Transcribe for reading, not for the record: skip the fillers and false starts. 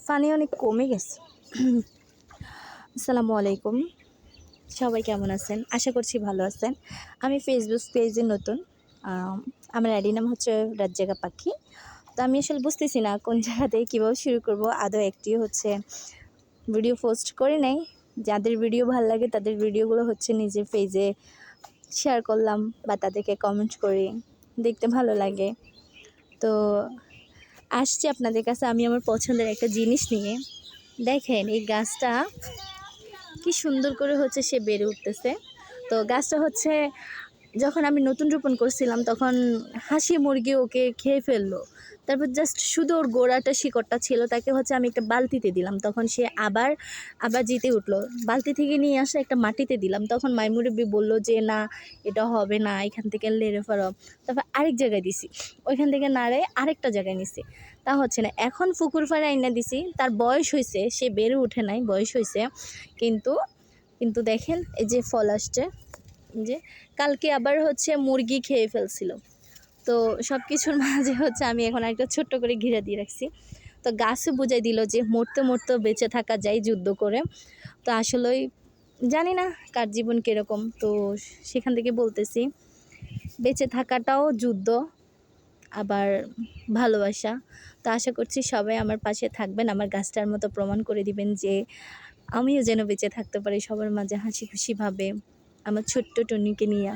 পানি অনেক কমে গেছে। আসসালামু আলাইকুম, সবাই কেমন আছেন? আশা করছি ভালো আছেন। আমি ফেসবুক পেজে নতুন। আমার আইডি নাম হচ্ছে রাত জাগা পাখি। তো আমি আসলে বুঝতেছি না কোন জায়গা থেকে কীভাবে শুরু করব। আদৌ একটিও হচ্ছে ভিডিও পোস্ট করি নাই। যাদের ভিডিও ভালো লাগে তাদের ভিডিওগুলো হচ্ছে নিজের পেজে শেয়ার করলাম বা তাদেরকে কমেন্ট করি, দেখতে ভালো লাগে। তো আসছি আপনাদের কাছে আমি আমার পছন্দের একটা জিনিস নিয়ে। দেখেন এই গাছটা কি সুন্দর করে হচ্ছে সে বেড়ে উঠতেছে। তো গাছটা হচ্ছে যখন আমি নতুন রোপণ করছিলাম তখন হাসি মুরগি ওকে খেয়ে ফেললো। তারপর জাস্ট শুধু ওর গোড়াটা শিকড়টা ছিল, তাকে হচ্ছে আমি একটা বালতিতে দিলাম, তখন সে আবার জিতে উঠলো। বালতি থেকে নিয়ে আসা একটা মাটিতে দিলাম, তখন মাইমুরব্বি বললো যে না এটা হবে না, এখান থেকে লেড়ে ফেরো। তারপর আরেক জায়গায় দিছি, ওইখান থেকে নাড়ে আরেকটা জায়গায় নিছি, তা হচ্ছে না। এখন পুকুর ফাড়ে আইনা দিছি, তার বয়স হয়েছে, সে বেড়ে উঠে নাই, বয়স হয়েছে। কিন্তু কিন্তু দেখেন এই যে ফল আসছে, যে কালকে আবার হচ্ছে মুরগি খেয়ে ফেলছিল। তো সব কিছুর মাঝে হচ্ছে আমি এখন একটা ছোট্ট করে ঘিরে দিয়ে রাখছি। তো গাছও বুঝাই দিল যে মরতে মরতেও বেঁচে থাকা যায় যুদ্ধ করে। তো আসলেই জানি না কার জীবন কীরকম, তো সেখান থেকে বলতেছি বেঁচে থাকাটাও যুদ্ধ, আবার ভালোবাসা। তো আশা করছি সবাই আমার পাশে থাকবেন, আমার গাছটার মতো প্রমাণ করে দিবেন যে আমিও যেন বেঁচে থাকতে পারি সবার মাঝে হাসি খুশিভাবে আমার ছোট্ট টুনিকে নিয়ে।